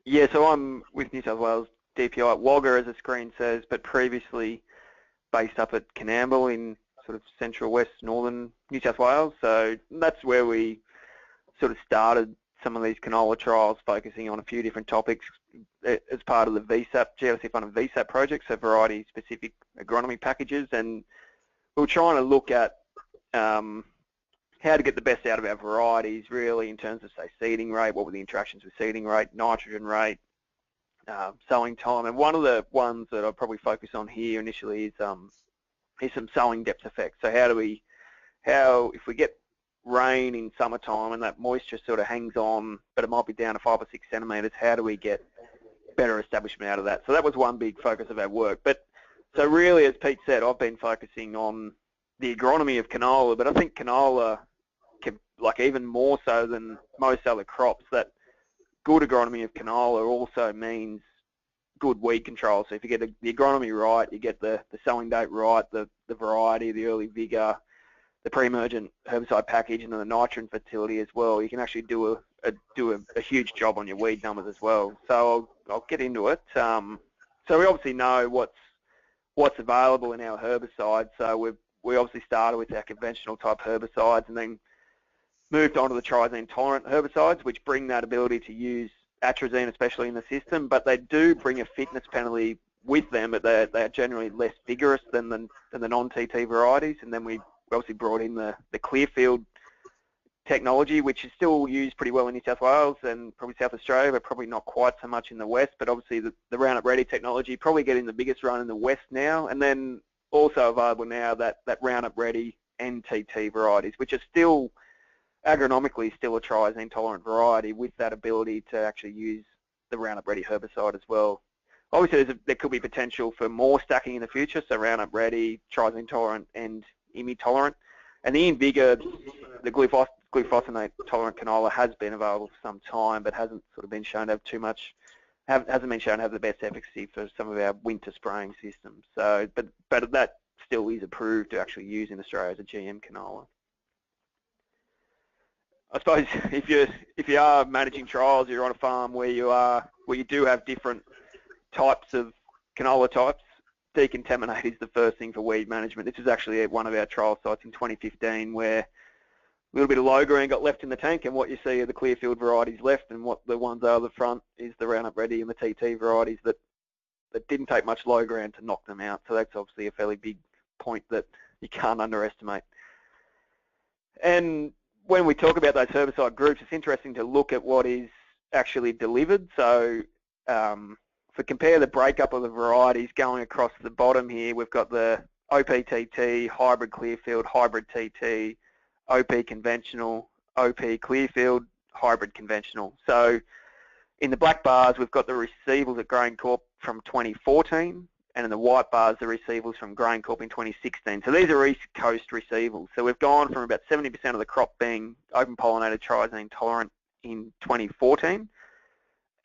Yeah, so I'm with New South Wales DPI at Wagga, as the screen says, but previously based up at Canamble in sort of central west northern New South Wales. So that's where we sort of started some of these canola trials, focusing on a few different topics as part of the VSAP, GLC funded VSAP project, so variety-specific agronomy packages. And we were trying to look at how to get the best out of our varieties, really, in terms of, say, seeding rate, what were the interactions with seeding rate, nitrogen rate, sowing time. And one of the ones that I'll probably focus on here initially is some sowing depth effect. So if we get rain in summertime and that moisture sort of hangs on, but it might be down to 5 or 6 centimetres, how do we get better establishment out of that? So that was one big focus of our work. But so really, as Pete said, I've been focusing on the agronomy of canola, but I think canola, like even more so than most other crops, that good agronomy of canola also means good weed control. So if you get the agronomy right, you get the sowing date right, the variety, the early vigour, the pre-emergent herbicide package, and then the nitrogen fertility as well, you can actually do a huge job on your weed numbers as well. So I'll get into it. So we obviously know what's available in our herbicides. So we obviously started with our conventional type herbicides and then moved on to the triazine tolerant herbicides, which bring that ability to use atrazine, especially in the system, but they do bring a fitness penalty with them, but they're generally less vigorous than the non-TT varieties. And then we obviously brought in the Clearfield technology, which is still used pretty well in New South Wales and probably South Australia, but probably not quite so much in the West. But obviously the Roundup Ready technology probably getting the biggest run in the West now, and then also available now that Roundup Ready NTT varieties, which are still agronomically still a triazine tolerant variety with that ability to actually use the Roundup Ready herbicide as well. Obviously there could be potential for more stacking in the future, so Roundup Ready, triazine tolerant and IMI tolerant. And the vigour, the glufosinate tolerant canola has been available for some time, but hasn't sort of been shown to have too much, hasn't been shown to have the best efficacy for some of our winter spraying systems. So, but that still is approved to actually use in Australia as a GM canola. I suppose if you are managing trials, you're on a farm where you do have different types of canola types, decontaminate is the first thing for weed management. This is actually at one of our trial sites in 2015 where a little bit of low green got left in the tank, and what you see are the Clearfield varieties left, and what the ones are at the front is the Roundup Ready and the TT varieties that didn't take much low ground to knock them out. So that's obviously a fairly big point that you can't underestimate. And when we talk about those herbicide groups, it's interesting to look at what is actually delivered. So if we compare the breakup of the varieties going across the bottom here, we've got the OPTT, hybrid Clearfield, hybrid TT, OP conventional, OP Clearfield, hybrid conventional. So in the black bars, we've got the receivals at GrainCorp from 2014, and in the white bars, the receivals from GrainCorp in 2016. So these are East Coast receivals. So we've gone from about 70% of the crop being open-pollinated triazine tolerant in 2014,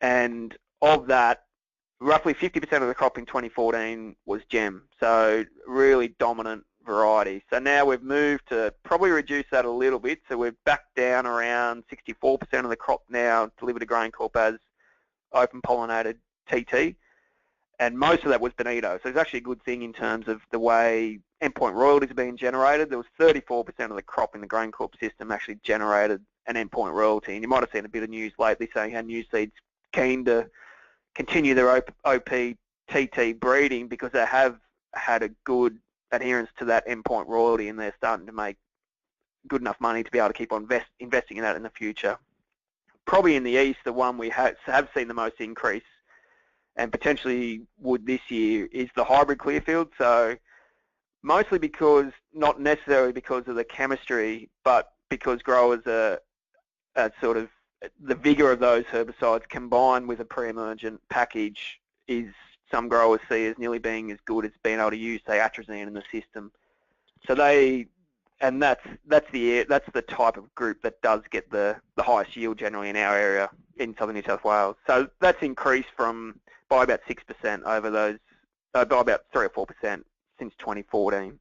and of that, roughly 50% of the crop in 2014 was gem, so really dominant variety. So now we've moved to probably reduce that a little bit, so we're back down around 64% of the crop now delivered to GrainCorp as open-pollinated TT, and most of that was bonito. So it's actually a good thing in terms of the way endpoint royalties are being generated. There was 34% of the crop in the GrainCorp system actually generated an endpoint royalty, and you might have seen a bit of news lately saying how Newseed's keen to continue their OP-TT breeding because they have had a good adherence to that endpoint royalty, and they're starting to make good enough money to be able to keep on investing in that in the future. Probably in the east, the one we have seen the most increase, and potentially would this year, is the hybrid Clearfield. So mostly because, not necessarily because of the chemistry, but because growers are sort of, the vigour of those herbicides combined with a pre-emergent package is, some growers see as nearly being as good as being able to use, say, atrazine in the system. So that's the type of group that does get the highest yield generally in our area in southern New South Wales. So that's increased by about 6% over those, by about 3 or 4% since 2014.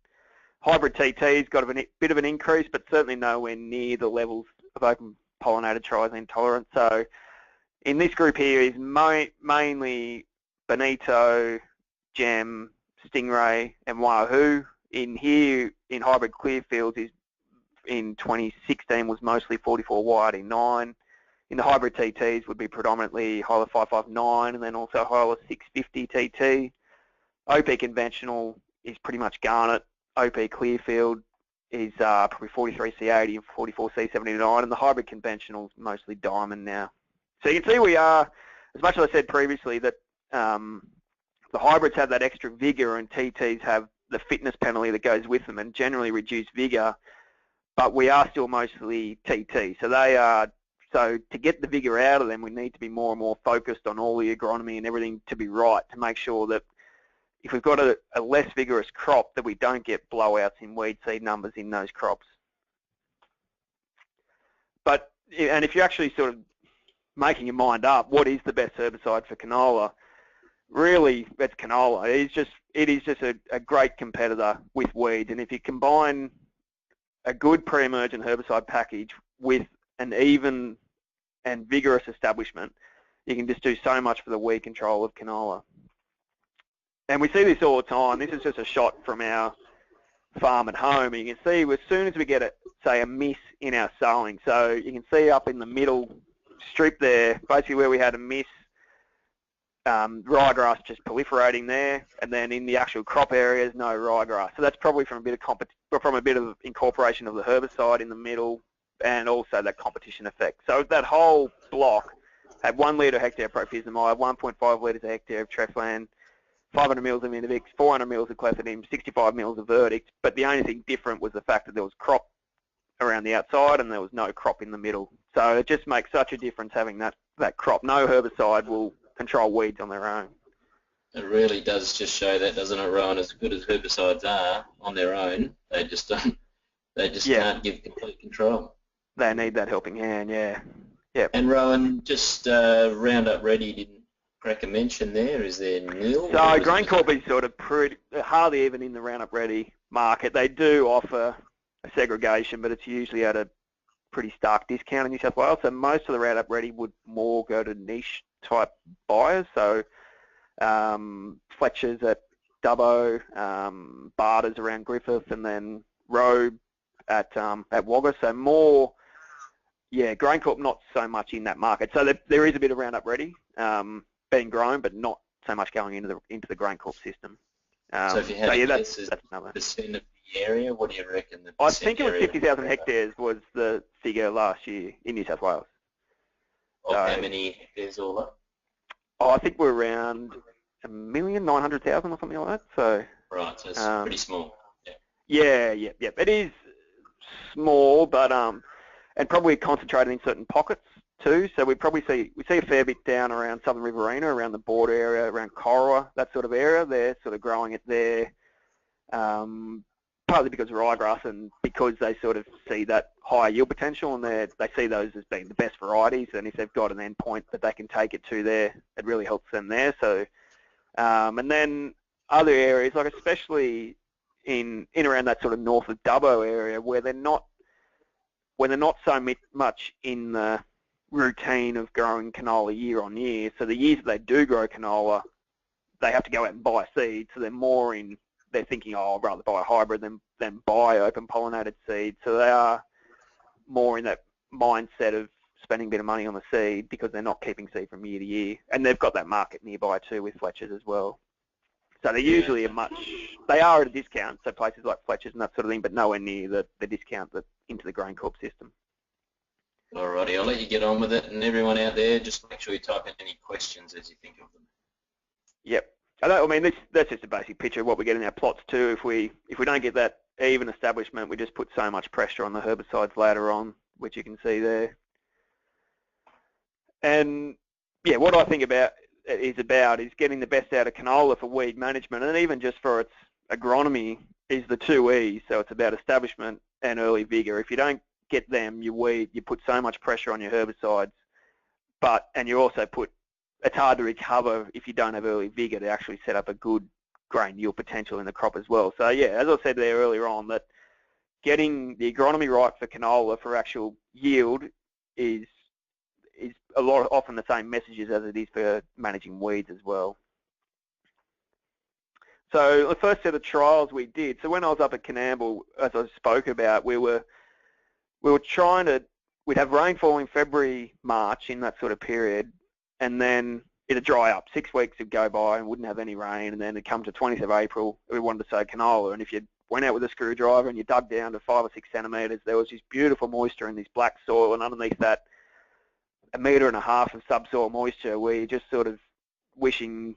Hybrid TT's got a bit of an increase, but certainly nowhere near the levels of open-pollinated triazine tolerance. So in this group here is mainly Bonito, Gem, Stingray, and Wahoo. In here, in hybrid clearfields, is in 2016 was mostly 44 YRD9. In the hybrid TTs would be predominantly Hyla 559 and then also Hyla 650 TT. OP conventional is pretty much Garnet. OP Clearfield is probably 43C80 and 44C79, and the hybrid conventional is mostly Diamond now. So you can see we are, as much as I said previously, that the hybrids have that extra vigour and TTs have the fitness penalty that goes with them and generally reduce vigour, but we are still mostly TT. So they are, so to get the vigour out of them, we need to be more and more focused on all the agronomy and everything to be right, to make sure that if we've got a less vigorous crop, that we don't get blowouts in weed seed numbers in those crops. But, and if you're actually sort of making your mind up, what is the best herbicide for canola? Really, it's canola. It is just a great competitor with weeds, and if you combine a good pre-emergent herbicide package with an even and vigorous establishment, you can just do so much for the weed control of canola. And we see this all the time. This is just a shot from our farm at home. And you can see as soon as we get, say, a miss in our sowing, so you can see up in the middle strip there, basically where we had a miss, ryegrass just proliferating there, and then in the actual crop areas, no ryegrass. So that's probably from a bit of incorporation of the herbicide in the middle, and also that competition effect. So that whole block had 1 litre a hectare prophysamide, 1.5 litres a hectare of Treflan, 500 mils of Innovix, 400 mils of clethodim, 65 mils of verdict, but the only thing different was the fact that there was crop around the outside and there was no crop in the middle. So it just makes such a difference having that crop. No herbicide will control weeds on their own. It really does just show that, doesn't it, Rohan? As good as herbicides are on their own, they just don't. They just can't give complete control. They need that helping hand, yeah. Yep. And Rohan, just Roundup Ready didn't crack a mention there. Is there nil? So GrainCorp is sort of hardly even in the Roundup Ready market. They do offer a segregation, but it's usually at a pretty stark discount in New South Wales. So most of the Roundup Ready would more go to niche type buyers. So Fletcher's at Dubbo, Barter's around Griffith, and then Robe at Wagga. So more, yeah, GrainCorp not so much in that market. So there is a bit of Roundup Ready being grown, but not so much going into the GrainCorp system. So if you had to guess as percent of the area, what do you reckon? I think it was 50,000 hectares was the figure last year in New South Wales. Of how many hectares all up? Oh, I think we're around 1,900,000 or something like that. So right, so it's pretty small. Yeah. Yeah. It is small, but and probably concentrated in certain pockets too. So we see a fair bit down around Southern Riverina, around the border area, around Corowa, that sort of area. They're sort of growing it there, partly because of ryegrass and because they sort of see that higher yield potential, and they see those as being the best varieties. And if they've got an endpoint that they can take it to there, it really helps them there. So, and then other areas, like especially in around that sort of north of Dubbo area, where they're not so much in the routine of growing canola year on year. So the years that they do grow canola, they have to go out and buy seed. So they're thinking, oh, I'd rather buy a hybrid than buy open-pollinated seed. So they are more in that mindset of spending a bit of money on the seed because they're not keeping seed from year to year. And they've got that market nearby too with Fletcher's as well. So they're usually they are at a discount, so places like Fletcher's and that sort of thing, but nowhere near the discount into the GrainCorp system. Alrighty, I'll let you get on with it, and everyone out there, just make sure you type in any questions as you think of them. Yep. I mean, that's just a basic picture of what we get in our plots too. If we don't get that even establishment, we just put so much pressure on the herbicides later on, which you can see there. And yeah, what I think is getting the best out of canola for weed management, and even just for its agronomy, is the 2 E's. So it's about establishment and early vigor. If you don't get them, you put so much pressure on your herbicides, and you also it's hard to recover if you don't have early vigor to actually set up a good grain yield potential in the crop as well. So yeah, as I said there earlier on, that getting the agronomy right for canola for actual yield is is often the same messages as it is for managing weeds as well. So the first set of trials we did, so when I was up at Canamble, as I spoke about, we were trying to, we'd have rainfall in February, March, in that sort of period, and then it'd dry up. 6 weeks would go by and wouldn't have any rain, and then it'd come to 20th of April, we wanted to sow canola, and if you went out with a screwdriver and you dug down to 5 or 6 centimetres, there was this beautiful moisture in this black soil, and underneath that, 1.5 metres of subsoil moisture, where you're just sort of wishing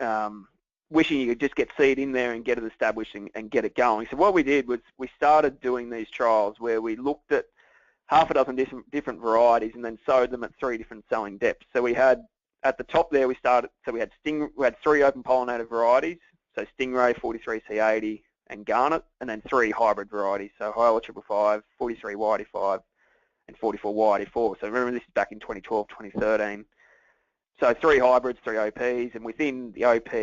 you could just get seed in there and get it established and get it going. So what we did was we started doing these trials where we looked at half a dozen different varieties and then sowed them at 3 different sowing depths. So we had, at the top there, we had 3 open pollinated varieties, so Stingray, 43C80 and Garnet, and then 3 hybrid varieties, so Hyla 555, 43Y85 and 44Y84. So remember, this is back in 2012, 2013. So 3 hybrids, 3 OPs, and within the OP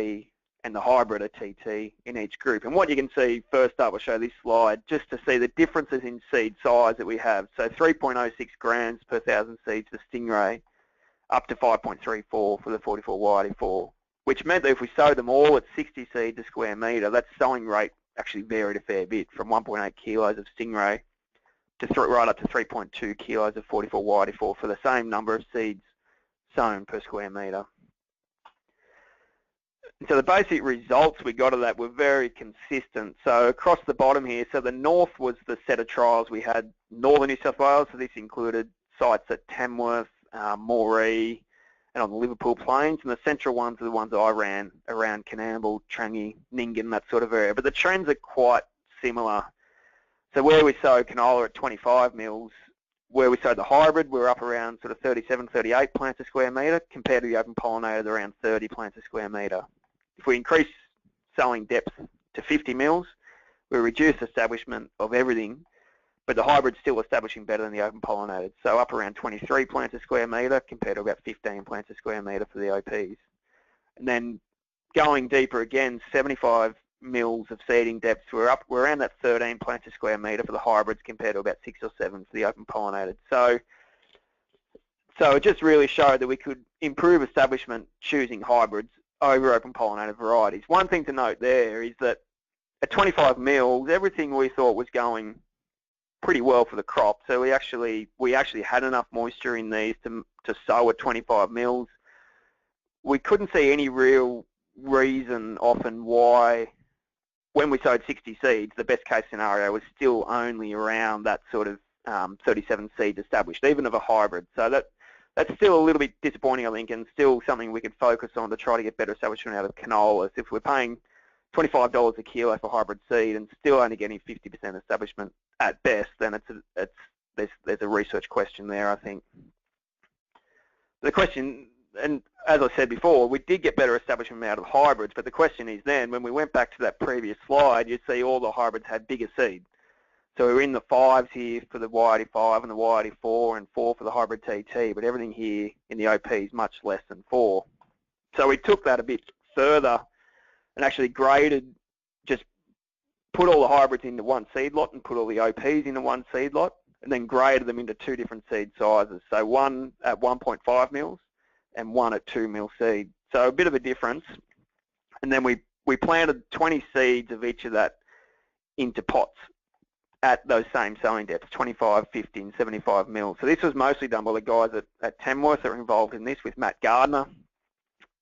and the hybrid a TT in each group. And what you can see, first up, I'll show this slide, just to see the differences in seed size that we have. So 3.06 grams per 1,000 seeds for Stingray, up to 5.34 for the 44Y84, which meant that if we sowed them all at 60 seeds a square metre, that sowing rate actually varied a fair bit, from 1.8 kilos of Stingray to right up to 3.2 kilos of 44Y84 for the same number of seeds sown per square metre. So the basic results we got of that were very consistent. So across the bottom here, so the north was the set of trials we had, northern New South Wales, so this included sites at Tamworth, Moree, and on the Liverpool Plains, and the central ones are the ones I ran around Canamble, Trangie, Nyngan, that sort of area. But the trends are quite similar. So where we sowed canola at 25 mils, where we sowed the hybrid, we were up around sort of 37, 38 plants a square metre, compared to the open pollinated around 30 plants a square metre. If we increase sowing depth to 50 mils, we reduce establishment of everything, but the hybrid's still establishing better than the open pollinated. So up around 23 plants a square metre compared to about 15 plants a square metre for the OPs. And then going deeper again, 75 mils of seeding depth, we're around that 13 plants a square metre for the hybrids compared to about 6 or 7 for the open pollinated. So it just really showed that we could improve establishment choosing hybrids over open pollinated varieties. One thing to note there is that at 25 mils, everything we thought was going pretty well for the crop. So we actually had enough moisture in these to sow at 25 mils. We couldn't see any real reason often why, when we sowed 60 seeds, the best case scenario was still only around that sort of 37 seeds established, even of a hybrid. So that's still a little bit disappointing, I think, and still something we could focus on to try to get better establishment out of canola. If we're paying $25 a kilo for hybrid seed and still only getting 50% establishment at best, then there's a research question there, I think. The question, and as I said before, we did get better establishment out of hybrids, but the question is then, when we went back to that previous slide, you see all the hybrids had bigger seed. So we're in the 5s here for the Y85 and the Y84 and 4 for the hybrid TT, but everything here in the OP is much less than 4. So we took that a bit further and actually graded, just put all the hybrids into one seed lot and put all the OPs into one seed lot, and then graded them into 2 different seed sizes. So one at 1.5 mils and one at 2 mil seed. So a bit of a difference. And then we planted 20 seeds of each of that into pots at those same sowing depths, 25, 50, and 75 mils. So this was mostly done by the guys at Tamworth that were involved in this with Matt Gardner.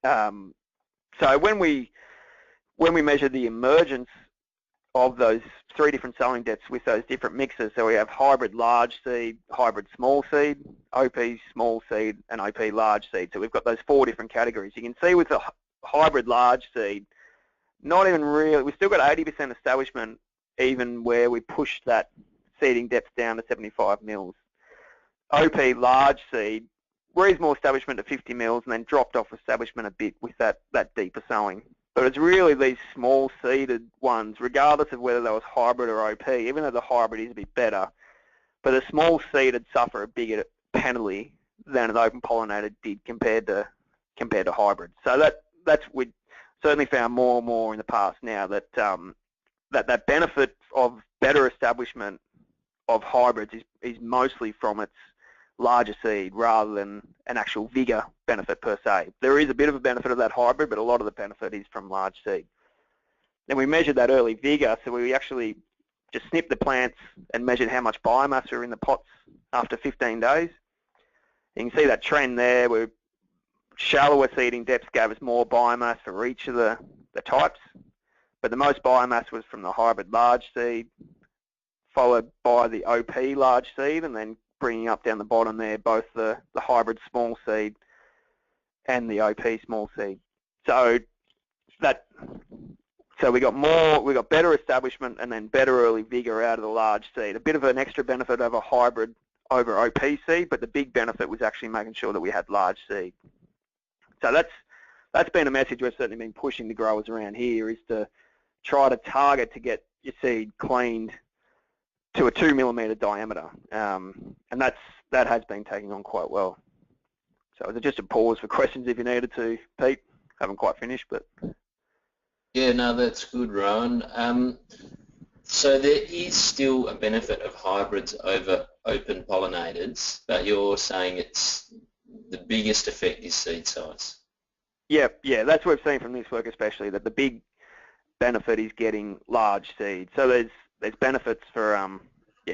So when we measured the emergence of those 3 different sowing depths with those different mixes, so we have hybrid large seed, hybrid small seed, OP small seed, and OP large seed. So we've got those 4 different categories. You can see with the hybrid large seed, not even really, we've still got 80% establishment even where we pushed that seeding depth down to 75 mils. OP large seed, reasonable establishment at 50 mils and then dropped off establishment a bit with that deeper sowing. But it's really these small seeded ones, regardless of whether they was hybrid or OP, even though the hybrid is a bit better, but the small seeded suffer a bigger penalty than an open pollinated did compared to hybrid. So that's we certainly found more and more in the past now that that benefit of better establishment of hybrids is mostly from its larger seed rather than an actual vigour benefit per se. There is a bit of a benefit of that hybrid, but a lot of the benefit is from large seed. Then we measured that early vigour, so we actually just snipped the plants and measured how much biomass were in the pots after 15 days. You can see that trend there where shallower seeding depths gave us more biomass for each of the types, but the most biomass was from the hybrid large seed, followed by the OP large seed, and then bringing up down the bottom there both the hybrid small seed and the OP small seed. So we got better establishment and then better early vigour out of the large seed. A bit of an extra benefit over hybrid over OP seed, but the big benefit was actually making sure that we had large seed. So that's been a message we've certainly been pushing the growers around here, is to try to target to get your seed cleaned to a 2mm diameter, and that has been taking on quite well. So just a pause for questions if you needed to, Pete. Haven't quite finished, but yeah, no, that's good, Rohan. So there is still a benefit of hybrids over open pollinators, but you're saying it's the biggest effect is seed size. Yeah, that's what we've seen from this work especially, that the big benefit is getting large seed. So there's benefits for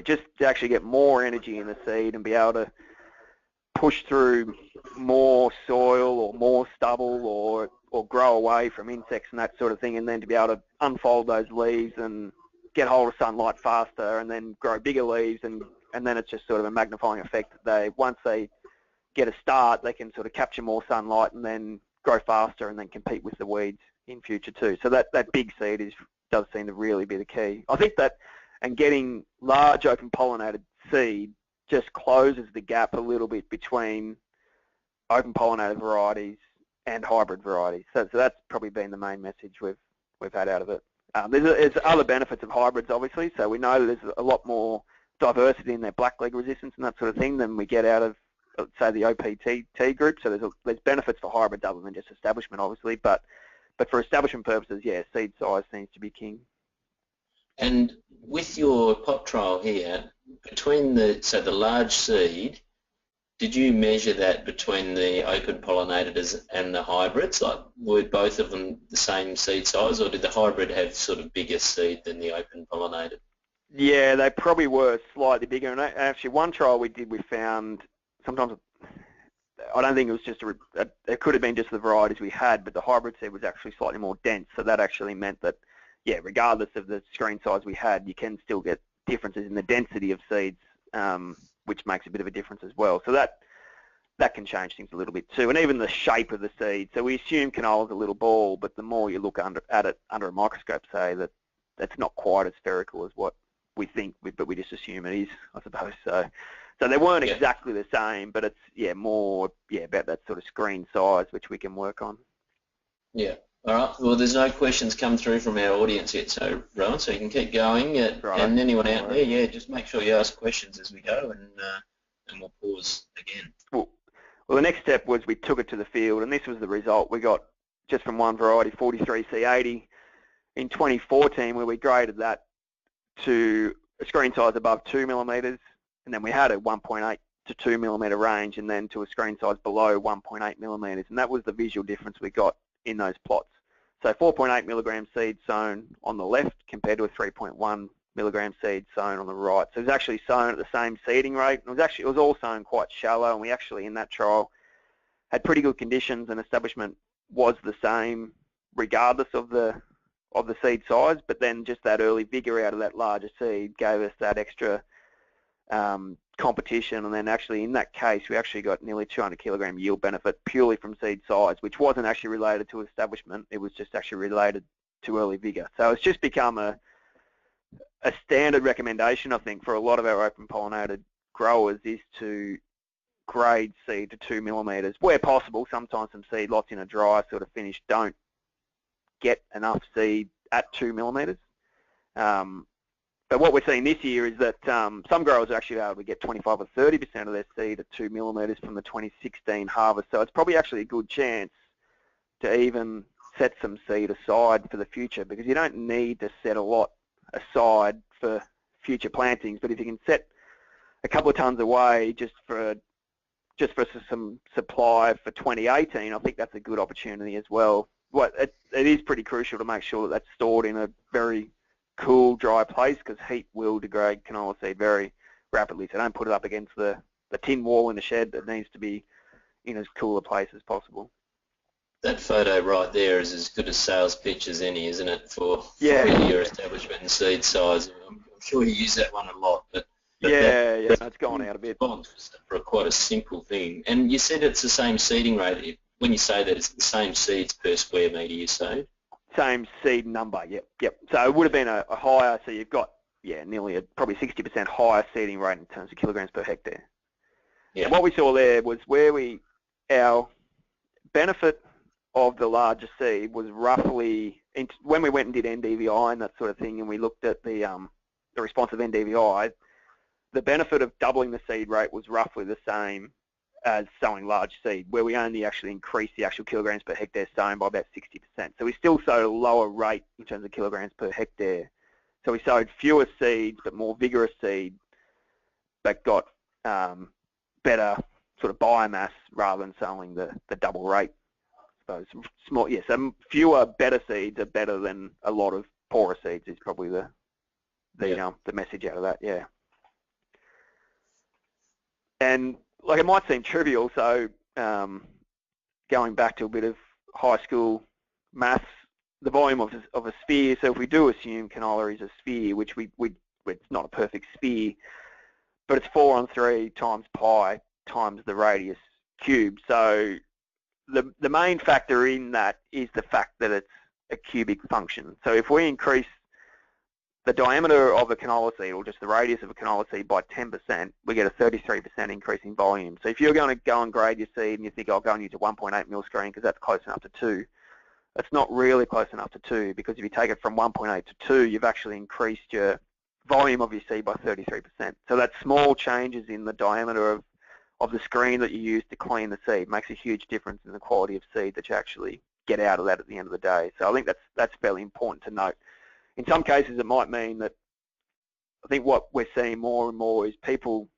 just to actually get more energy in the seed and be able to push through more soil or more stubble or grow away from insects and that sort of thing, and then to be able to unfold those leaves and get hold of sunlight faster and then grow bigger leaves, and then it's just sort of a magnifying effect. Once they get a start, they can sort of capture more sunlight and then grow faster and then compete with the weeds in future too. So that big seed does seem to really be the key. I think that, and getting large open pollinated seed just closes the gap a little bit between open pollinated varieties and hybrid varieties. So that's probably been the main message we've had out of it. There's other benefits of hybrids, obviously. So we know that there's a lot more diversity in their blackleg resistance and that sort of thing than we get out of, say, the OPT group. So there's benefits for hybrids other than just establishment, obviously. But for establishment purposes, yeah, seed size seems to be king. And with your pot trial here, between the large seed, did you measure that between the open pollinators and the hybrids? Like, were both of them the same seed size, or did the hybrid have sort of bigger seed than the open pollinated? Yeah, they probably were slightly bigger. And actually, one trial we did, we found sometimes, I don't think it was just it could have been just the varieties we had, but the hybrid seed was actually slightly more dense. So that actually meant that, yeah, regardless of the screen size we had, you can still get differences in the density of seeds, which makes a bit of a difference as well. So that can change things a little bit too, and even the shape of the seed. So we assume canola's a little ball, but the more you look at it under a microscope, say that it's not quite as spherical as what we think, but we just assume it is, I suppose. So they weren't exactly the same, but it's more about that sort of screen size, which we can work on. Yeah. All right. Well, there's no questions come through from our audience yet, so Rohan, so you can keep going. Right. And anyone out there, just make sure you ask questions as we go, and we'll pause again. Well, the next step was we took it to the field, and this was the result. We got, just from one variety, 43C80 in 2014, where we graded that to a screen size above 2mm, and then we had a 1.8 to 2mm range, and then to a screen size below 1.8mm, and that was the visual difference we got in those plots. So 4.8 milligram seed sown on the left compared to a 3.1 milligram seed sown on the right. So it was actually sown at the same seeding rate. It was all sown quite shallow, and we actually in that trial had pretty good conditions, and establishment was the same regardless of the seed size. But then just that early vigour out of that larger seed gave us that extra competition, and then actually in that case we actually got nearly 200 kilogram yield benefit purely from seed size, which wasn't actually related to establishment. It was just actually related to early vigour. So it's just become a standard recommendation, I think, for a lot of our open pollinated growers is to grade seed to 2mm where possible. Sometimes some seed lots in a dry sort of finish don't get enough seed at 2mm. But what we're seeing this year is that some growers are actually able to get 25 or 30% of their seed at 2mm from the 2016 harvest. So it's probably actually a good chance to even set some seed aside for the future, because you don't need to set a lot aside for future plantings. But if you can set a couple of tons away just for just for some supply for 2018, I think that's a good opportunity as well. It is pretty crucial to make sure that that's stored in a very cool, dry place, because heat will degrade canola seed very rapidly. So don't put it up against the tin wall in the shed. That needs to be in as cool a place as possible. That photo right there is as good a sales pitch as any, isn't it, for your establishment and seed size? I'm sure you use that one a lot, but it's gone out a bit. For quite a simple thing. And you said it's the same seeding rate. When you say that, it's the same seeds per square metre you sowed? Same seed number, yep. So it would have been a higher, so you've got, nearly probably 60% higher seeding rate in terms of kilograms per hectare. Yeah. And what we saw there was our benefit of the larger seed was roughly, when we went and did NDVI and that sort of thing, and we looked at the response of NDVI, the benefit of doubling the seed rate was roughly the same as sowing large seed, where we only actually increased the actual kilograms per hectare sown by about 60%. So we still sowed a lower rate in terms of kilograms per hectare. So we sowed fewer seeds but more vigorous seed, but got better sort of biomass rather than sowing the double rate. So fewer better seeds are better than a lot of poorer seeds is probably the message out of that, yeah. And it might seem trivial, so going back to a bit of high school maths, the volume of a sphere, so if we do assume canola is a sphere, which it's not a perfect sphere, but it's 4 on 3 times pi times the radius cubed. So the main factor in that is the fact that it's a cubic function. So if we increase the diameter of a canola seed, or just the radius of a canola seed, by 10%, we get a 33% increase in volume. So if you're going to go and grade your seed and you think, I'll go and use a 1.8 mil screen because that's close enough to 2, that's not really close enough to 2, because if you take it from 1.8 to 2, you've actually increased your volume of your seed by 33%. So that small changes in the diameter of the screen that you use to clean the seed makes a huge difference in the quality of seed that you actually get out of that at the end of the day. So I think that's fairly important to note. In some cases, it might mean that I think what we're seeing more and more is people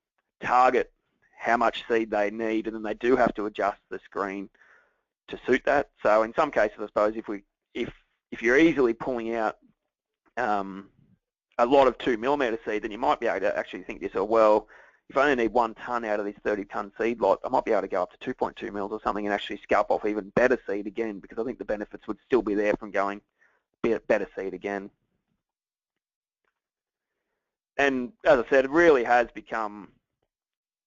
target how much seed they need, and then they do have to adjust the screen to suit that. So in some cases, I suppose if you're easily pulling out a lot of 2 millimetre seed, then you might be able to actually think to yourself, well, if I only need 1 tonne out of this 30-tonne seed lot, I might be able to go up to 2.2 mils or something and actually scalp off even better seed again, because I think the benefits would still be there from going better seed again. And as I said, it really has become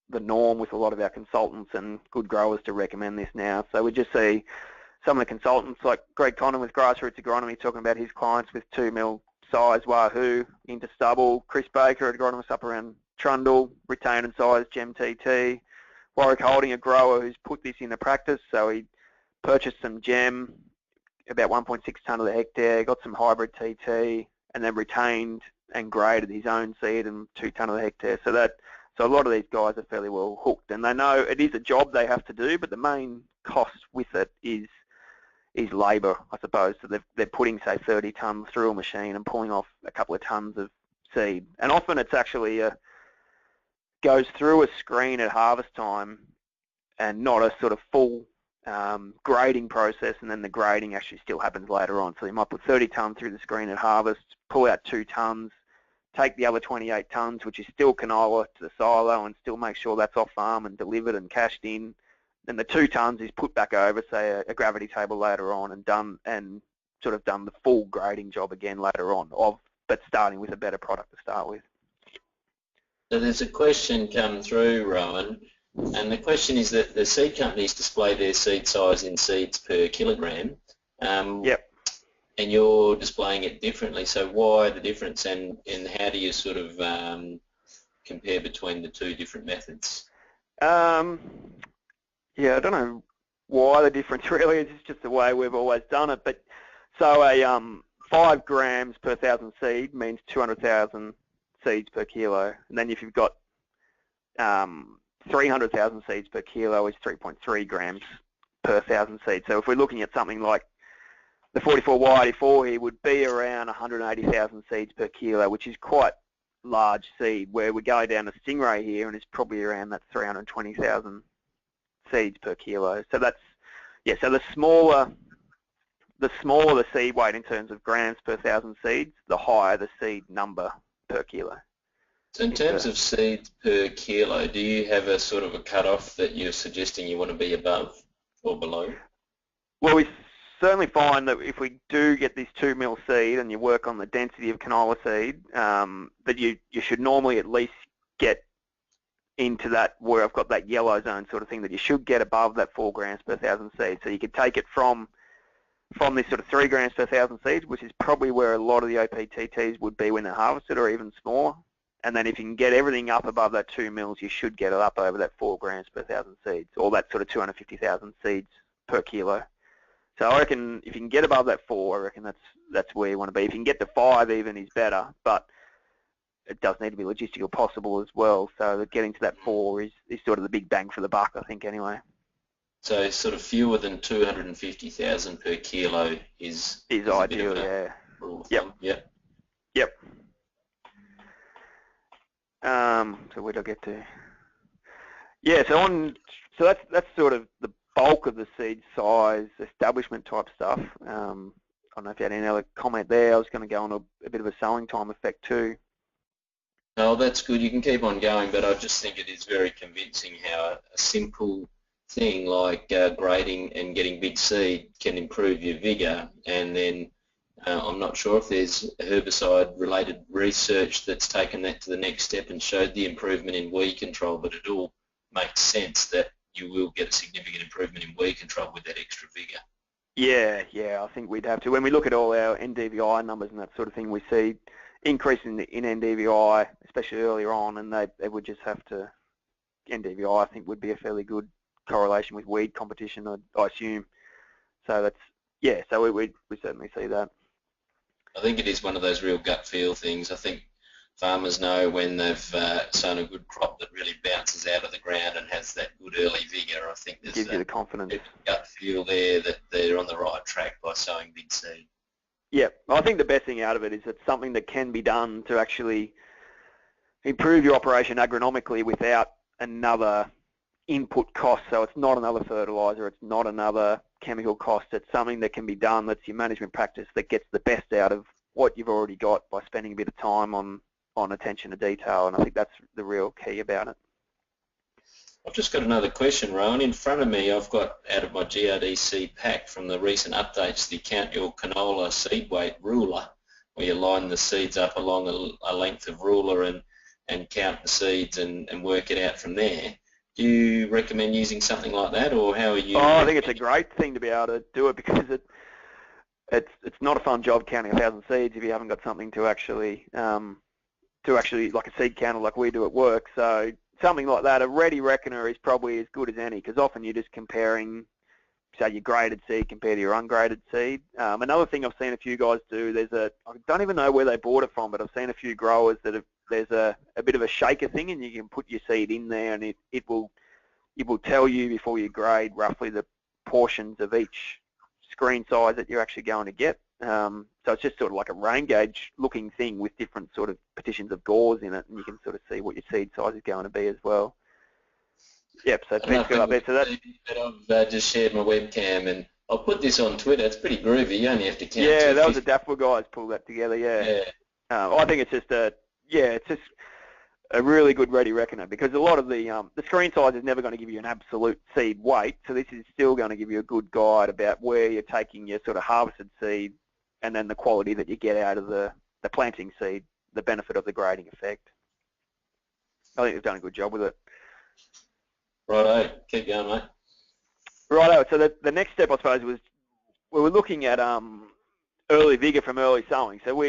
the norm with a lot of our consultants and good growers to recommend this now. So we just see some of the consultants like Greg Condon with Grassroots Agronomy talking about his clients with 2 mil size Wahoo into stubble, Chris Baker, agronomist up around Trundle, retain and size Gem TT, Warwick Holding, a grower who's put this into practice. So he purchased some Gem, about 1.6 tonne of the hectare, got some hybrid TT, and then retained and graded his own seed and 2 tonne of the hectare. So a lot of these guys are fairly well hooked, and they know it is a job they have to do, but the main cost with it is labour, I suppose. So they're putting, say, 30 tonnes through a machine and pulling off a couple of tonnes of seed. And often it's actually goes through a screen at harvest time and not a sort of full grading process, and then the grading actually still happens later on. So you might put 30 tonnes through the screen at harvest, pull out 2 tonnes, take the other 28 tonnes, which is still canola, to the silo and still make sure that's off farm and delivered and cashed in. Then the 2 tonnes is put back over, say, a gravity table later on, and done the full grading job again later on, but starting with a better product to start with. So there's a question come through, Rohan, and the question is that the seed companies display their seed size in seeds per kilogram. Yep. And you're displaying it differently. So why the difference, and how do you sort of compare between the 2 different methods? Yeah, I don't know why the difference really is. It's just the way we've always done it. But so a 5 grams per 1,000 seed means 200,000 seeds per kilo, and then if you've got 300,000 seeds per kilo, is 3.3 grams per 1,000 seeds. So if we're looking at something like the 44Y84 here, would be around 180,000 seeds per kilo, which is quite large seed, where we go down to Stingray here and it's probably around that 320,000 seeds per kilo. So that's, yeah, so the smaller the seed weight in terms of grams per 1,000 seeds, the higher the seed number per kilo. So in terms of seeds per kilo, do you have a sort of a cut-off that you're suggesting you want to be above or below? Well, we certainly find that if we do get this 2 mil seed and you work on the density of canola seed, that you should normally at least get into that, where I've got that yellow zone sort of thing, that you should get above that 4 grams per 1,000 seeds. So you could take it from this sort of 3 grams per 1,000 seeds, which is probably where a lot of the OPTTs would be when they're harvested, or even smaller. And then if you can get everything up above that 2 mils, you should get it up over that 4 grams per 1,000 seeds, or that sort of 250,000 seeds per kilo. So I reckon if you can get above that 4, I reckon that's where you want to be. If you can get to 5 even is better, but it does need to be logistical possible as well. So that getting to that 4 is sort of the big bang for the buck, I think, anyway. So sort of fewer than 250,000 per kilo is ideal, yeah. Rule of thumb. Yep. So where did I get to? Yeah, so that's sort of the bulk of the seed size establishment type stuff. I don't know if you had any other comment there. I was going to go on a bit of a sowing time effect too. No, that's good. You can keep on going, but I just think it is very convincing how a simple thing like grading and getting big seed can improve your vigour. And then I'm not sure if there's herbicide-related research that's taken that to the next step and showed the improvement in weed control, but it all makes sense that you will get a significant improvement in weed control with that extra vigour. Yeah, I think we'd have to. When we look at all our NDVI numbers and that sort of thing, we see increase in NDVI, especially earlier on, and they would just have to, NDVI I think would be a fairly good correlation with weed competition, I assume. So that's, yeah, so we certainly see that. I think it is one of those real gut feel things. I think farmers know when they've sown a good crop that really bounces out of the ground and has that good early vigour. I think there's gives you the confidence. Gut feel there that they're on the right track by sowing big seed. Yeah, I think the best thing out of it is it's something that can be done to actually improve your operation agronomically without another input cost. So it's not another fertiliser, it's not another chemical cost. It's something that can be done that's your management practice that gets the best out of what you've already got by spending a bit of time on attention to detail, and I think that's the real key about it. I've just got another question, Rohan. In front of me, I've got out of my GRDC pack from the recent updates, the Count Your Canola Seed Weight ruler, where you line the seeds up along a length of ruler and count the seeds and work it out from there. Do you recommend using something like that, or how are you? I think it's a great thing to be able to do it, because it's not a fun job counting 1,000 seeds if you haven't got something to actually like a seed counter like we do at work. So something like that, a ready reckoner is probably as good as any, because often you're just comparing, say, your graded seed compared to your ungraded seed. Another thing I've seen a few guys do, I don't even know where they bought it from, but I've seen a few growers that there's a bit of a shaker thing, and you can put your seed in there, and it will tell you before you grade roughly the portions of each screen size that you're actually going to get. So it's just sort of like a rain gauge looking thing with different sort of partitions of gauze in it, and you can sort of see what your seed size is going to be as well. Yep, so it's good up there. So I've just shared my webcam, and I'll put this on Twitter. It's pretty groovy. You only have to count. Yeah, that was the Daffodil guys pulled that together. Yeah. I think it's just a really good ready reckoner, because a lot of the screen size is never going to give you an absolute seed weight, so this is still going to give you a good guide about where you're taking your sort of harvested seed, and then the quality that you get out of the planting seed, the benefit of the grading effect. I think they've done a good job with it. Righto, keep going, mate. Righto, so the next step, I suppose, was we were looking at early vigour from early sowing. So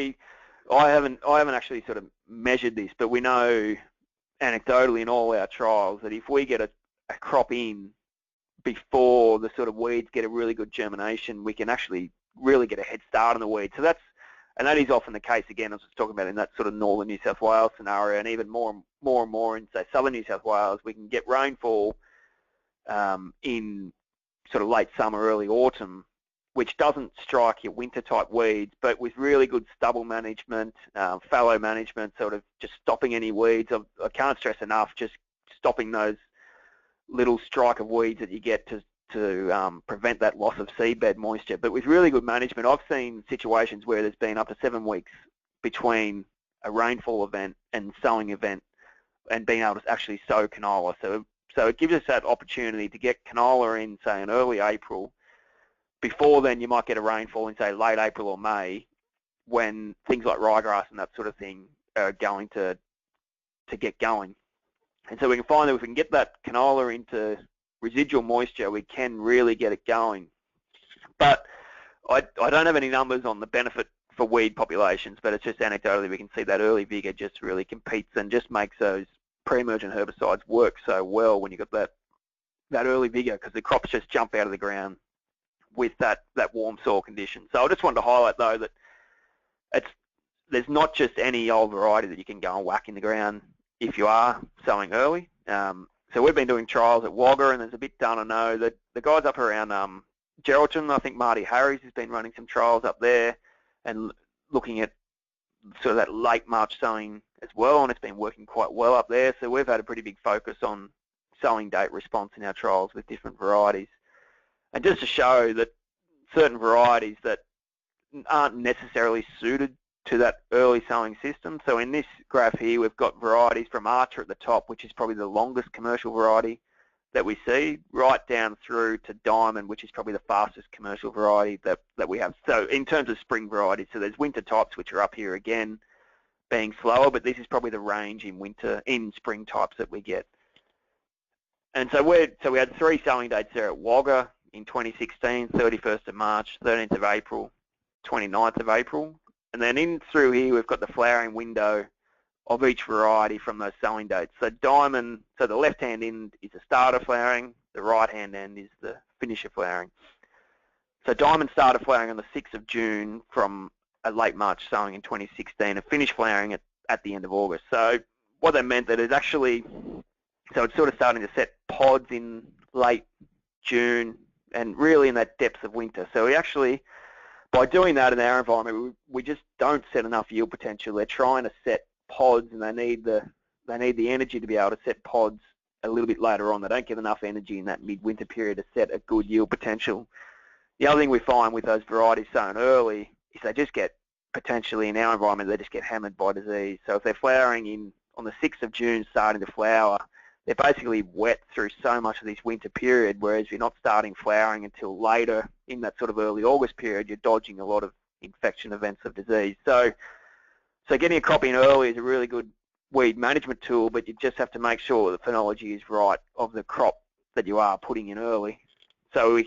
I haven't actually sort of measured this, but we know anecdotally in all our trials that if we get a crop in before the sort of weeds get a really good germination, we can actually really get a head start on the weeds. So that is often the case, again, as I was talking about in that sort of northern New South Wales scenario, and even more and more in, say, southern New South Wales. We can get rainfall in sort of late summer, early autumn, which doesn't strike your winter-type weeds, but with really good stubble management, fallow management, sort of just stopping any weeds. I can't stress enough just stopping those little strike of weeds that you get to prevent that loss of seedbed moisture. But with really good management, I've seen situations where there's been up to 7 weeks between a rainfall event and sowing event and being able to actually sow canola. So it gives us that opportunity to get canola in, say, in early April. Before then, you might get a rainfall in, say, late April or May, when things like ryegrass and that sort of thing are going to get going. And so we can find that if we can get that canola into residual moisture, we can really get it going. But I don't have any numbers on the benefit for weed populations, but it's just anecdotally we can see that early vigour just really competes and just makes those pre-emergent herbicides work so well when you've got that early vigour, because the crops just jump out of the ground with that warm soil condition. So I just wanted to highlight, though, that there's not just any old variety that you can go and whack in the ground if you are sowing early. So we've been doing trials at Wagga, and there's a bit done. I know that the guys up around Geraldton, I think Marty Harris has been running some trials up there and looking at sort of that late March sowing as well, and it's been working quite well up there. So we've had a pretty big focus on sowing date response in our trials with different varieties. And just to show that certain varieties that aren't necessarily suited to that early sowing system. So in this graph here, we've got varieties from AHRI at the top, which is probably the longest commercial variety that we see, right down through to Diamond, which is probably the fastest commercial variety that we have. So in terms of spring varieties, so there's winter types, which are up here again, being slower, but this is probably the range in spring types that we get. And so we had 3 sowing dates there at Wagga in 2016, 31st of March, 13th of April, 29th of April. And then in through here, we've got the flowering window of each variety from those sowing dates. So Diamond, so the left-hand end is the start of flowering, the right-hand end is the finish of flowering. So Diamond started flowering on the 6th of June from a late March sowing in 2016 and finished flowering at the end of August. So what that meant that is actually, so it's sort of starting to set pods in late June and really in that depth of winter. So we actually, by doing that in our environment, we just don't set enough yield potential. They're trying to set pods, and they need the energy to be able to set pods a little bit later on. They don't get enough energy in that midwinter period to set a good yield potential. The other thing we find with those varieties sown early is they just get, potentially in our environment, they just get hammered by disease. So if they're flowering on the 6th of June starting to flower, they're basically wet through so much of this winter period, whereas you're not starting flowering until later in that sort of early August period, you're dodging a lot of infection events of disease. So getting a crop in early is a really good weed management tool, but you just have to make sure the phenology is right of the crop that you are putting in early. So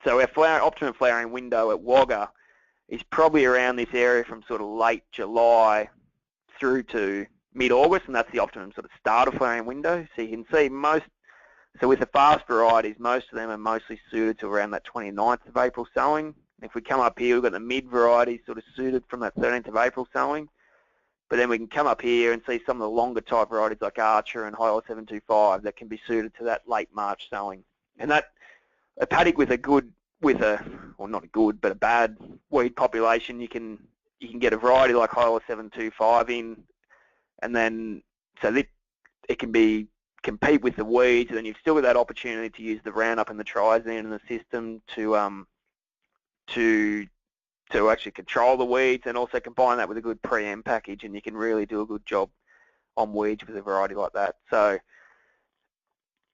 our optimum flowering window at Wagga is probably around this area from sort of late July through to mid-August, and that's the optimum sort of start of flowering window. So you can see so with the fast varieties, most of them are mostly suited to around that 29th of April sowing. If we come up here, we've got the mid varieties sort of suited from that 13th of April sowing. But then we can come up here and see some of the longer type varieties like AHRI and Hyla 725 that can be suited to that late March sowing. And that a paddock with not a good, but a bad weed population, you can get a variety like Hyla 725 in, and then so that it can compete with the weeds, and then you've still got that opportunity to use the Roundup and the Triazine in the system to actually control the weeds, and also combine that with a good pre-em package, and you can really do a good job on weeds with a variety like that. So,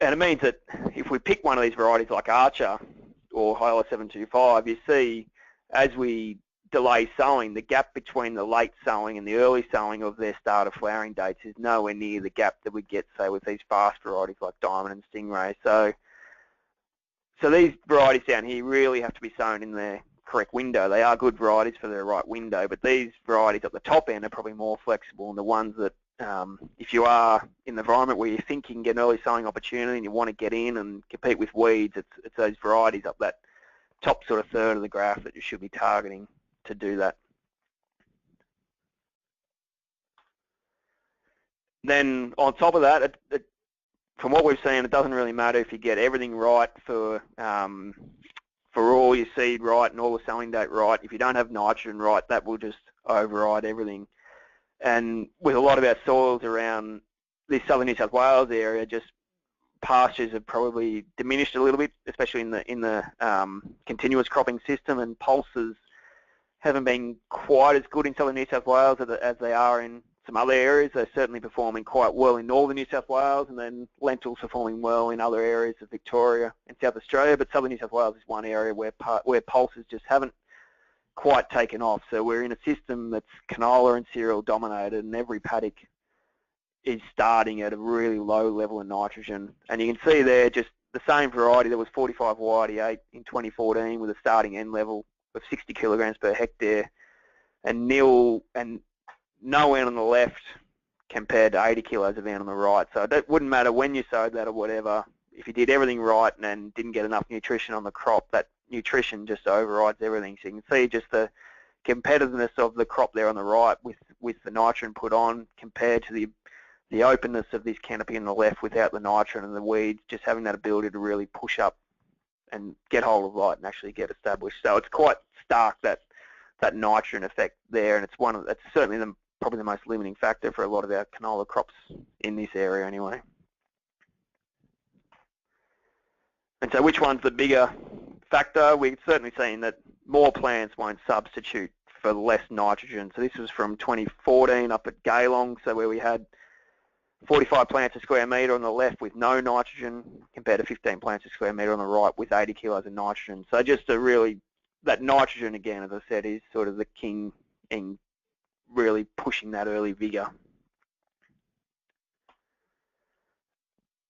and it means that if we pick one of these varieties like AHRI or Hyla 725, you see as we delay sowing, the gap between the late sowing and the early sowing of their start of flowering dates is nowhere near the gap that we get, say, with these fast varieties like Diamond and Stingray. So these varieties down here really have to be sown in their correct window. They are good varieties for their right window, but these varieties at the top end are probably more flexible, and the ones that if you are in the environment where you think you can get an early sowing opportunity and you want to get in and compete with weeds, it's those varieties up that top sort of third of the graph that you should be targeting to do that. Then on top of that, from what we've seen, it doesn't really matter if you get everything right for all your seed right and all the sowing date right. If you don't have nitrogen right, that will just override everything. And with a lot of our soils around this southern New South Wales area, just pastures have probably diminished a little bit, especially in the continuous cropping system, and pulses haven't been quite as good in southern New South Wales as they are in some other areas. They're certainly performing quite well in northern New South Wales, and then lentils performing well in other areas of Victoria and South Australia. But southern New South Wales is one area where pulses just haven't quite taken off. So we're in a system that's canola and cereal dominated, and every paddock is starting at a really low level of nitrogen. And you can see there just the same variety. There was 45 YD8 in 2014 with a starting N level of 60 kilograms per hectare, and nil and no N on the left compared to 80 kilos of N on the right. So it wouldn't matter when you sowed that or whatever. If you did everything right and didn't get enough nutrition on the crop, that nutrition just overrides everything. So you can see just the competitiveness of the crop there on the right with the nitrogen put on compared to the openness of this canopy on the left without the nitrogen, and the weeds just having that ability to really push up and get hold of light and actually get established. So it's quite stark, that nitrogen effect there, and it's certainly probably the most limiting factor for a lot of our canola crops in this area anyway. And so which one's the bigger factor? We've certainly seen that more plants won't substitute for less nitrogen. So this was from 2014 up at Geelong, so where we had 45 plants a square metre on the left with no nitrogen compared to 15 plants a square metre on the right with 80 kilos of nitrogen. So just that nitrogen again, as I said, is sort of the king in really pushing that early vigour.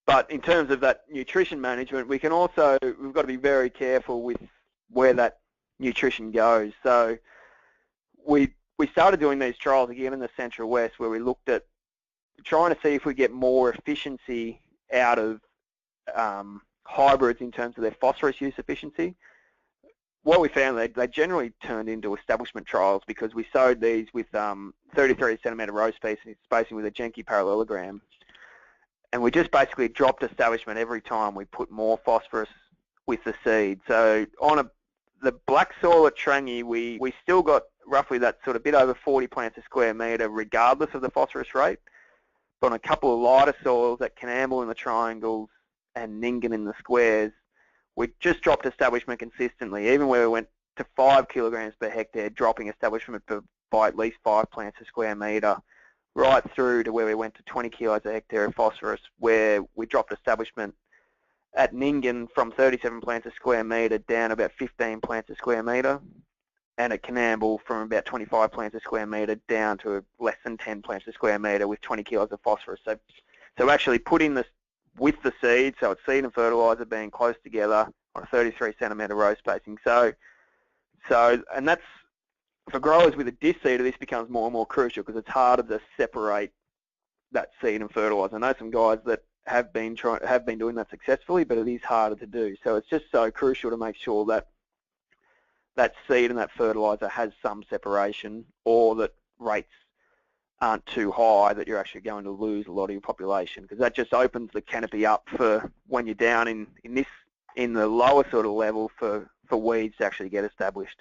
But in terms of that nutrition management, we've got to be very careful with where that nutrition goes. So we started doing these trials again in the Central West, where we looked at trying to see if we get more efficiency out of hybrids in terms of their phosphorus use efficiency. What we found, they generally turned into establishment trials because we sowed these with 33 centimetre row spacing with a Genki parallelogram, and we just basically dropped establishment every time we put more phosphorus with the seed. So on the black soil at Trangie, we still got roughly that sort of bit over 40 plants a square metre regardless of the phosphorus rate. But on a couple of lighter soils at Canamble in the triangles and Nyngan in the squares, we just dropped establishment consistently, even where we went to 5 kilograms per hectare, dropping establishment by at least 5 plants a square metre, right through to where we went to 20 kilos a hectare of phosphorus, where we dropped establishment at Nyngan from 37 plants a square metre down about 15 plants a square metre, and at Canamble from about 25 plants a square metre down to less than 10 plants a square metre with 20 kilos of phosphorus. So actually putting this with the seed, so it's seed and fertiliser being close together on a 33 centimetre row spacing. And that's, for growers with a disc seeder, this becomes more and more crucial because it's harder to separate that seed and fertiliser. I know some guys that have been doing that successfully, but it is harder to do. So it's just so crucial to make sure that that seed and that fertiliser has some separation, or that rates aren't too high that you're actually going to lose a lot of your population, because that just opens the canopy up for when you're down in the lower sort of level for weeds to actually get established.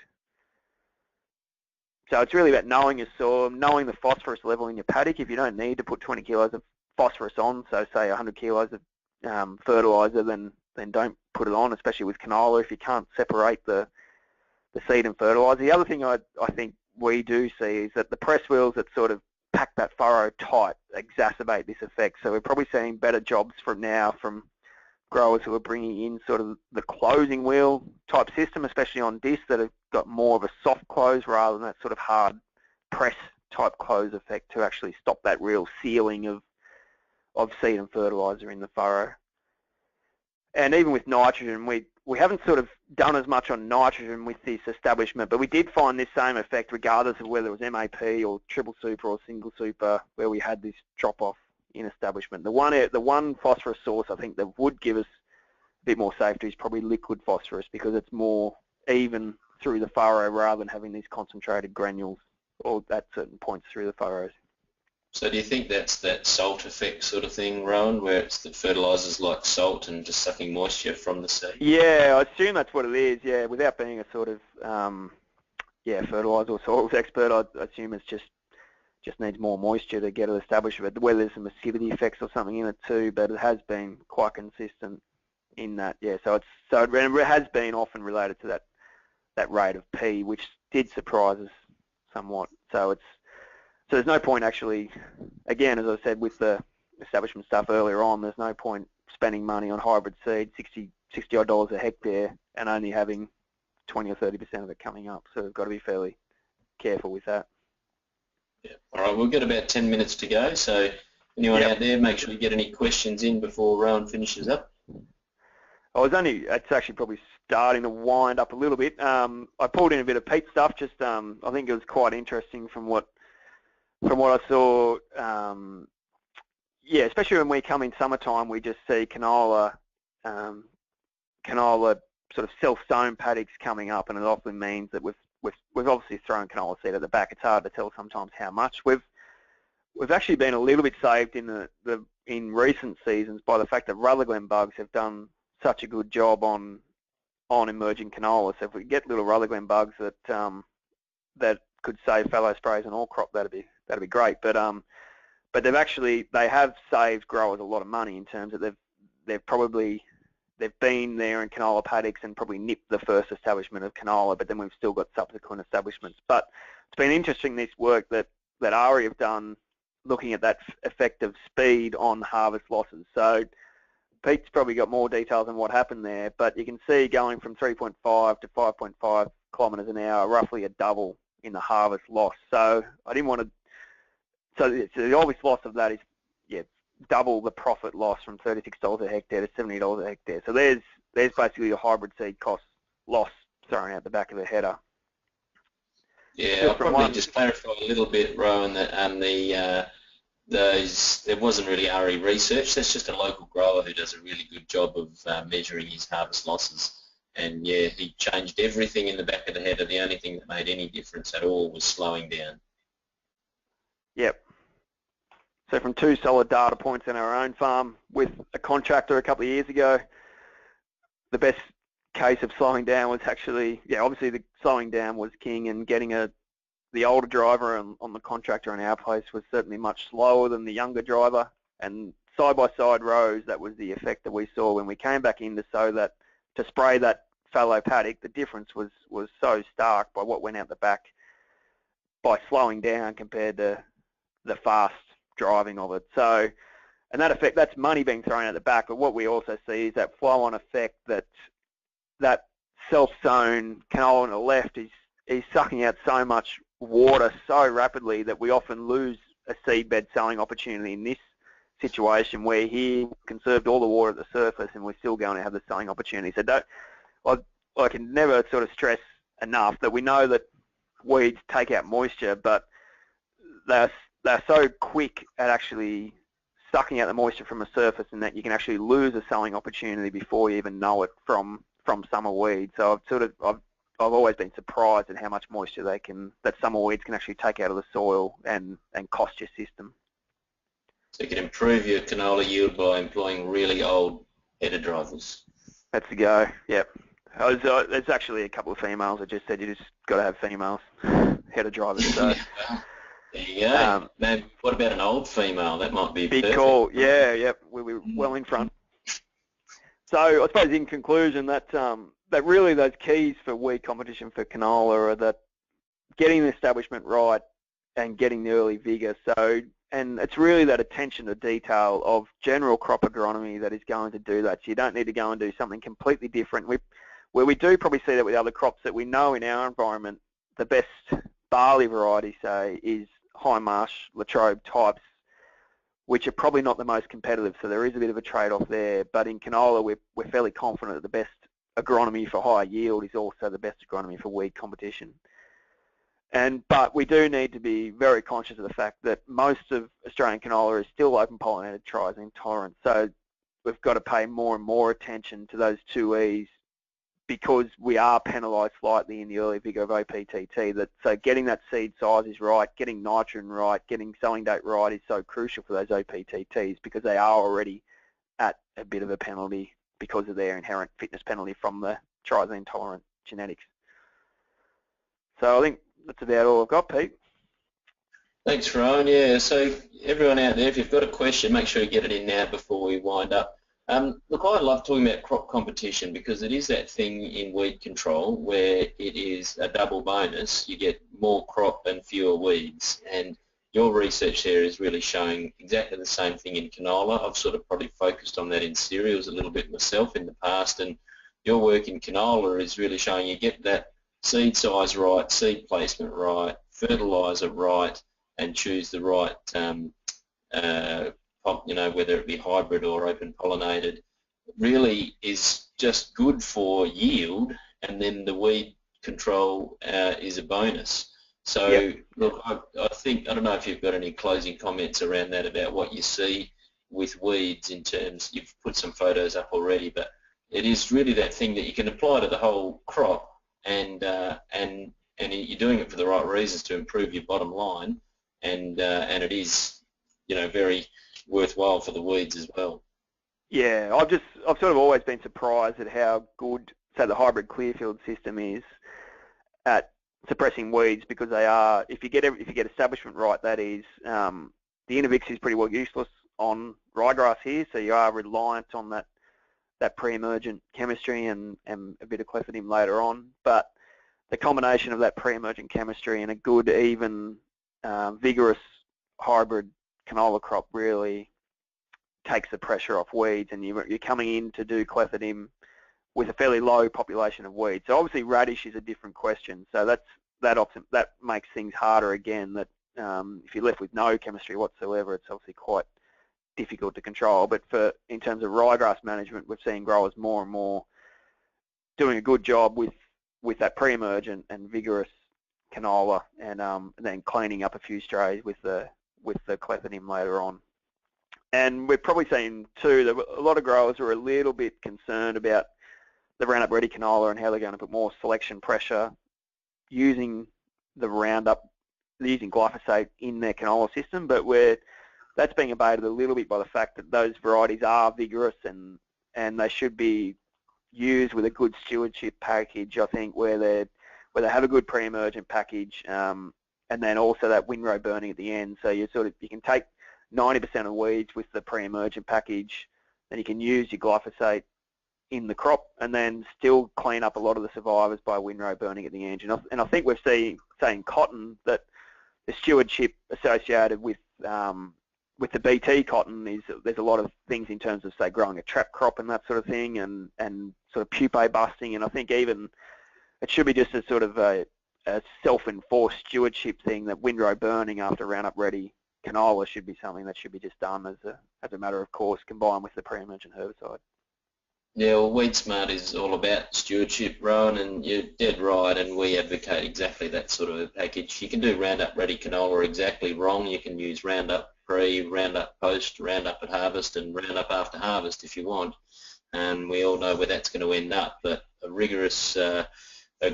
So it's really about knowing your soil, knowing the phosphorus level in your paddock. If you don't need to put 20 kilos of phosphorus on, so say 100 kilos of fertiliser, then don't put it on, especially with canola if you can't separate the seed and fertiliser. The other thing I think we do see is that the press wheels that sort of pack that furrow tight exacerbate this effect. So we're probably seeing better jobs from growers who are bringing in sort of the closing wheel type system, especially on discs that have got more of a soft close rather than that sort of hard press type close effect to actually stop that real sealing of seed and fertiliser in the furrow. And even with nitrogen, we haven't sort of done as much on nitrogen with this establishment, but we did find this same effect regardless of whether it was MAP or triple super or single super, where we had this drop-off in establishment. The one phosphorus source I think that would give us a bit more safety is probably liquid phosphorus, because it's more even through the furrow rather than having these concentrated granules or at certain points through the furrows. So do you think that's that salt effect sort of thing, Rohan, where it's the fertilisers like salt and just sucking moisture from the seed? Yeah, I assume that's what it is, yeah. Without being a sort of, fertiliser or soils expert, I assume it's just just needs more moisture to get it established. Whether there's some acidity effects or something in it too, but it has been quite consistent in that. Yeah, so it has been often related to that rate of P, which did surprise us somewhat. So there's no point actually, again, as I said with the establishment stuff earlier on, there's no point spending money on hybrid seed, $60 odd a hectare, and only having 20 or 30% of it coming up. So we've got to be fairly careful with that. Yeah. All right, we've got about 10 minutes to go, so anyone out there, make sure you get any questions in before Rohan finishes up. It's actually probably starting to wind up a little bit. I pulled in a bit of peat stuff, just I think it was quite interesting from what I saw. Yeah, especially when we come in summertime, we just see canola sort of self-sown paddocks coming up, and it often means that we've obviously thrown canola seed at the back. It's hard to tell sometimes how much. We've actually been a little bit saved in recent seasons by the fact that rutherglen bugs have done such a good job on emerging canola. So if we get little rutherglen bugs that could save fallow sprays and all crop, that'd be great. But they have saved growers a lot of money in terms of they've been there in canola paddocks and probably nipped the first establishment of canola, but then we've still got subsequent establishments. But it's been interesting, this work that AHRI have done looking at that effective speed on harvest losses. So Pete's probably got more details on what happened there, but you can see going from 3.5 to 5.5 kilometres an hour, roughly a double in the harvest loss. So I didn't want to. So the obvious loss of that is, double the profit loss from $36 a hectare to $70 a hectare. So there's basically your hybrid seed cost loss thrown out the back of the header. Yeah, I'll probably just clarify a little bit, Rohan, that there wasn't really AHRI research. That's just a local grower who does a really good job of measuring his harvest losses. And yeah, he changed everything in the back of the header. The only thing that made any difference at all was slowing down. Yep. So from 2 solid data points in our own farm with a contractor a couple of years ago, the best case of slowing down was actually, obviously the slowing down was king, and getting the older driver on the contractor in our place was certainly much slower than the younger driver. And side-by-side rows, that was the effect that we saw when we came back in to spray that fallow paddock. The difference was so stark by what went out the back by slowing down compared to the fast driving of it. So, and that's money being thrown out the back, but what we also see is that flow-on effect that self-sown canola on the left is sucking out so much water so rapidly that we often lose a seedbed sowing opportunity in this situation, where here we conserved all the water at the surface and we're still going to have the sowing opportunity. So I can never sort of stress enough that we know that weeds take out moisture, but they're so quick at actually sucking out the moisture from the surface, and that you can actually lose a sowing opportunity before you even know it from summer weeds. So I've always been surprised at how much moisture that summer weeds can actually take out of the soil and cost your system. So you can improve your canola yield by employing really old header drivers. That's the go. Yep. There's actually a couple of females that just said you just got to have females header drivers. So. There you go. Now, what about an old female? That might be big perfect. Call. Yeah, yep. We're well in front. So I suppose in conclusion that really those keys for weed competition for canola are that getting the establishment right and getting the early vigour. So, and it's really that attention to detail of general crop agronomy that is going to do that. So you don't need to go and do something completely different. Where we do probably see that with other crops that we know in our environment, the best barley variety, say, is high marsh Latrobe types, which are probably not the most competitive. So there is a bit of a trade-off there. But in canola, we're fairly confident that the best agronomy for high yield is also the best agronomy for weed competition. But we do need to be very conscious of the fact that most of Australian canola is still open-pollinated, triazine tolerant. So we've got to pay more and more attention to those two E's, because we are penalised slightly in the early vigour of OPTT. So getting that seed size is right, getting nitrogen right, getting sowing date right is so crucial for those OPTTs, because they are already at a bit of a penalty because of their inherent fitness penalty from the triazine tolerant genetics. So I think that's about all I've got, Pete. Thanks, Rohan. Yeah, so everyone out there, if you've got a question, make sure you get it in now before we wind up. Look, I love talking about crop competition because it is that thing in weed control where it is a double bonus. You get more crop and fewer weeds. And your research there is really showing exactly the same thing in canola. I've sort of probably focused on that in cereals a little bit myself in the past. And your work in canola is really showing you get that seed size right, seed placement right, fertiliser right, and choose the right, whether it be hybrid or open pollinated, really is just good for yield, and then the weed control is a bonus. So Yep. look, I don't know if you've got any closing comments around that about what you see with weeds in terms, you've put some photos up already, but it is really that thing that you can apply to the whole crop, and you're doing it for the right reasons to improve your bottom line, and it is, very worthwhile for the weeds as well. Yeah, I've sort of always been surprised at how good, say, the hybrid clearfield system is at suppressing weeds, because they are, if you get establishment right, that is, the Innovix is pretty well useless on ryegrass here, so you are reliant on that pre-emergent chemistry and a bit of clethodim later on. But the combination of that pre-emergent chemistry and a good, even, vigorous hybrid canola crop really takes the pressure off weeds, and you're coming in to do clethodim with a fairly low population of weeds. So obviously radish is a different question. So that makes things harder again. That if you're left with no chemistry whatsoever, it's obviously quite difficult to control. But in terms of ryegrass management, we've seen growers more and more doing a good job with that pre-emergent and vigorous canola, and then cleaning up a few strays with the clethodim later on. And we've probably seen too that a lot of growers are a little bit concerned about the Roundup Ready canola and how they're going to put more selection pressure using using glyphosate in their canola system, but that's being abated a little bit by the fact that those varieties are vigorous, and they should be used with a good stewardship package, I think, where they have a good pre-emergent package, and then also that windrow burning at the end. So you can take 90% of weeds with the pre-emergent package, then you can use your glyphosate in the crop and then still clean up a lot of the survivors by windrow burning at the end. And I think we've seen, say in cotton, that the stewardship associated with the BT cotton is there's a lot of things in terms of, say, growing a trap crop and that sort of thing, and sort of pupae busting. And I think even it should be just a sort of a self-enforced stewardship thing, that windrow burning after Roundup Ready canola should be something that should be just done as a matter of course, combined with the pre-emergent herbicide. Yeah, well, WeedSmart is all about stewardship, Rohan, and you're dead right, and we advocate exactly that sort of a package. You can do Roundup Ready canola exactly wrong. You can use Roundup pre, Roundup post, Roundup at harvest, and Roundup after harvest if you want, and we all know where that's going to end up. But a rigorous, a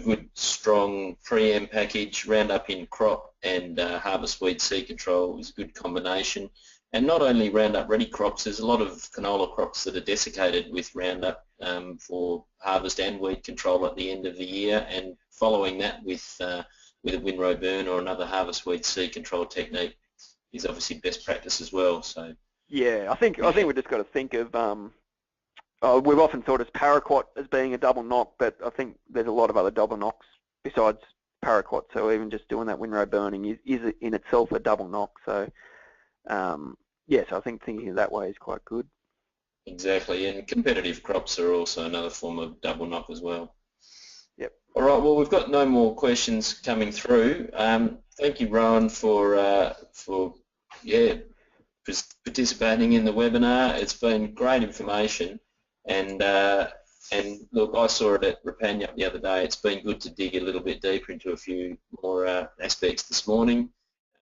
good strong pre-em package, Roundup in crop, and harvest weed seed control is a good combination. And not only Roundup Ready crops, there's a lot of canola crops that are desiccated with Roundup for harvest and weed control at the end of the year, and following that with a windrow burn or another harvest weed seed control technique is obviously best practice as well. So yeah, I think we've just got to think of we've often thought of paraquat as being a double knock, but I think there's a lot of other double knocks besides paraquat. So even just doing that windrow burning is in itself a double knock. So yes, I think thinking of that way is quite good. Exactly, and competitive crops are also another form of double knock as well. Yep. All right, well, we've got no more questions coming through. Thank you, Rohan, for participating in the webinar. It's been great information, and look, I saw it at Rapagnup the other day. It's been good to dig a little bit deeper into a few more aspects this morning.